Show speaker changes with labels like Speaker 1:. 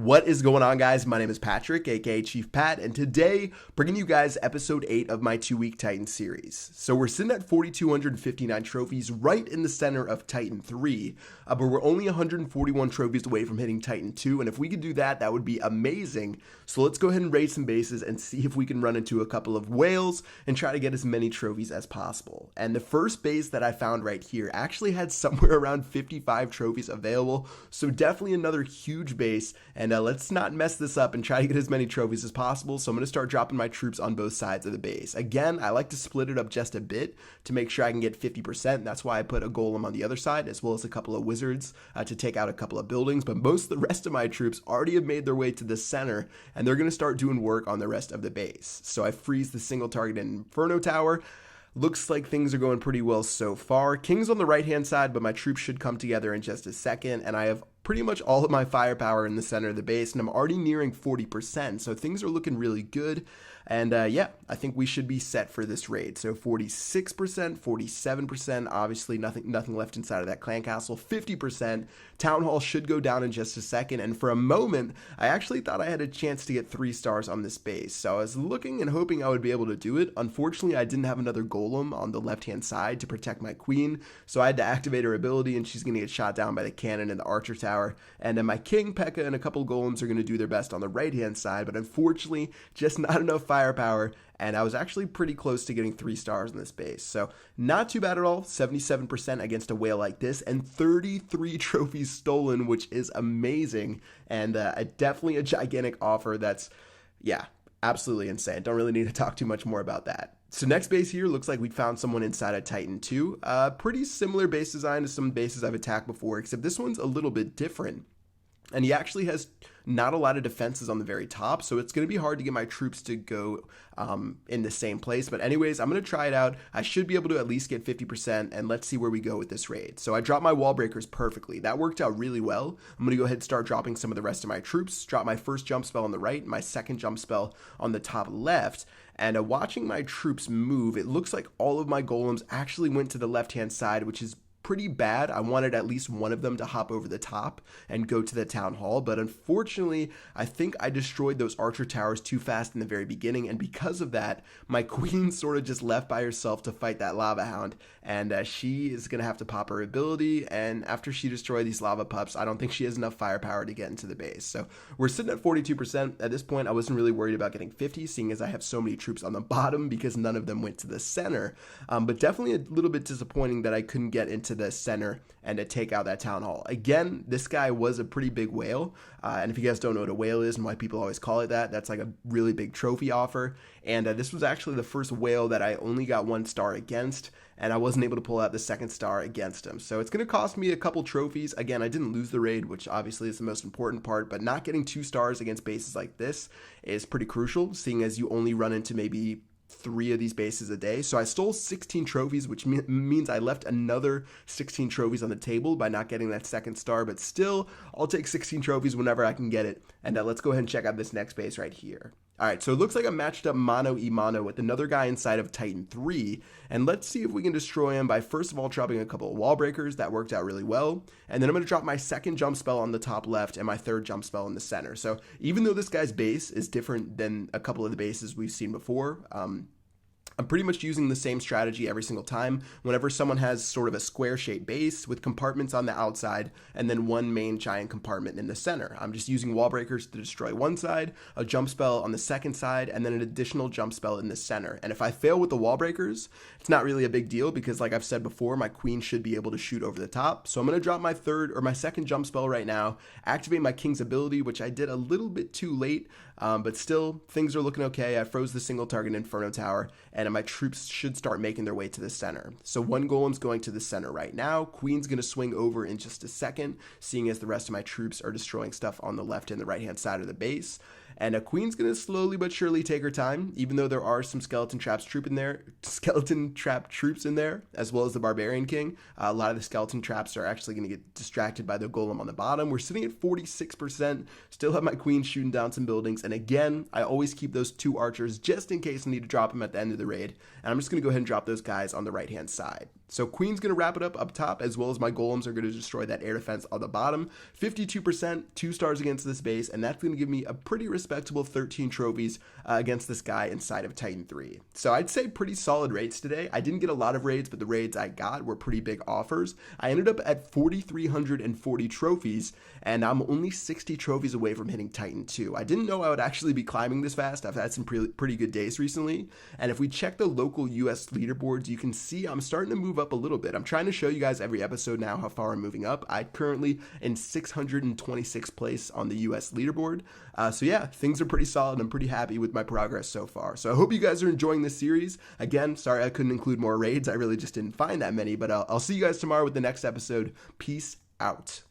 Speaker 1: What is going on, guys? My name is Patrick, aka Chief Pat, and today bringing you guys episode 8 of my 2-week Titan series. So we're sitting at 4,259 trophies right in the center of Titan 3, but we're only 141 trophies away from hitting Titan 2, and if we could do that, that would be amazing. So let's go ahead and raid some bases and see if we can run into a couple of whales and try to get as many trophies as possible. And the first base that I found right here actually had somewhere around 55 trophies available, so definitely another huge base. And let's not mess this up and try to get as many trophies as possible. So I'm going to start dropping my troops on both sides of the base. Again, I like to split it up just a bit to make sure I can get 50%. That's why I put a golem on the other side, as well as a couple of wizards to take out a couple of buildings. But most of the rest of my troops already have made their way to the center, and they're going to start doing work on the rest of the base. So I freeze the single target Inferno Tower. Looks like things are going pretty well so far. King's on the right-hand side, but my troops should come together in just a second, and I have pretty much all of my firepower in the center of the base, and I'm already nearing 40%, so things are looking really good. And yeah, I think we should be set for this raid. So 46%, 47%, obviously nothing left inside of that clan castle. 50%, town hall should go down in just a second. And for a moment, I actually thought I had a chance to get 3 stars on this base. So I was looking and hoping I would be able to do it. Unfortunately, I didn't have another golem on the left-hand side to protect my queen, so I had to activate her ability, and she's going to get shot down by the cannon in the archer tower. And then my king, P.E.K.K.A, and a couple golems are going to do their best on the right-hand side, but unfortunately, just not enough firepower, and I was actually pretty close to getting 3 stars in this base. So not too bad at all, 77% against a whale like this, and 33 trophies stolen, which is amazing, and definitely a gigantic offer that's, yeah, absolutely insane. Don't really need to talk too much more about that. So next base here looks like we found someone inside of Titan 2. Pretty similar base design to some bases I've attacked before, except this one's a little bit different. And he actually has not a lot of defenses on the very top, so it's going to be hard to get my troops to go in the same place. But anyways, I'm going to try it out. I should be able to at least get 50%, and let's see where we go with this raid. So I dropped my wall breakers perfectly. That worked out really well. I'm going to go ahead and start dropping some of the rest of my troops. Drop my first jump spell on the right, my second jump spell on the top left. And watching my troops move, it looks like all of my golems actually went to the left-hand side, which is pretty bad. I wanted at least one of them to hop over the top and go to the town hall, but unfortunately, I think I destroyed those archer towers too fast in the very beginning, and because of that, my queen sort of just left by herself to fight that lava hound, and she is going to have to pop her ability, and after she destroyed these lava pups, I don't think she has enough firepower to get into the base. So we're sitting at 42%. At this point, I wasn't really worried about getting 50, seeing as I have so many troops on the bottom because none of them went to the center, but definitely a little bit disappointing that I couldn't get into the center and to take out that town hall. Again, this guy was a pretty big whale, and if you guys don't know what a whale is and why people always call it that, that's like a really big trophy offer. And this was actually the first whale that I only got 1 star against, and I wasn't able to pull out the 2nd star against him. So it's going to cost me a couple trophies. Again, I didn't lose the raid, which obviously is the most important part, but not getting 2 stars against bases like this is pretty crucial, seeing as you only run into maybe 3 of these bases a day. So I stole 16 trophies, which means I left another 16 trophies on the table by not getting that 2nd star, but still, I'll take 16 trophies whenever I can get it. And let's go ahead and check out this next base right here. All right, so it looks like I'm matched up mano-a-mano with another guy inside of Titan 3, and let's see if we can destroy him by first of all dropping a couple of wall breakers. That worked out really well, and then I'm going to drop my 2nd jump spell on the top left and my 3rd jump spell in the center. So even though this guy's base is different than a couple of the bases we've seen before, I'm pretty much using the same strategy every single time. Whenever someone has sort of a square-shaped base with compartments on the outside and then one main giant compartment in the center, I'm just using wall breakers to destroy one side, a jump spell on the second side, and then an additional jump spell in the center. And if I fail with the wall breakers, it's not really a big deal because, like I've said before, my queen should be able to shoot over the top. So I'm going to drop my second jump spell right now, activate my king's ability, which I did a little bit too late, but still, things are looking okay. I froze the single target Inferno Tower, and my troops should start making their way to the center. So 1 golem's going to the center right now. Queen's going to swing over in just a second, seeing as the rest of my troops are destroying stuff on the left and the right hand side of the base. And a queen's going to slowly but surely take her time, even though there are some skeleton trap troops in there, as well as the barbarian king. A lot of the skeleton traps are actually going to get distracted by the golem on the bottom. We're sitting at 46%, still have my queen shooting down some buildings, and again, I always keep those 2 archers just in case I need to drop them at the end of the raid, and I'm just going to go ahead and drop those guys on the right hand side. So Queen's going to wrap it up top, as well as my golems are going to destroy that air defense on the bottom. 52%, 2 stars against this base, and that's going to give me a pretty respectable 13 trophies against this guy inside of Titan 3. So I'd say pretty solid raids today. I didn't get a lot of raids, but the raids I got were pretty big offers. I ended up at 4,340 trophies, and I'm only 60 trophies away from hitting Titan 2. I didn't know I would actually be climbing this fast. I've had some pretty good days recently, and if we check the local US leaderboards, you can see I'm starting to move up a little bit. I'm trying to show you guys every episode now how far I'm moving up. I'm currently in 626th place on the US leaderboard. So yeah, things are pretty solid. I'm pretty happy with my progress so far. So I hope you guys are enjoying this series. Again, sorry I couldn't include more raids. I really just didn't find that many, but I'll see you guys tomorrow with the next episode. Peace out.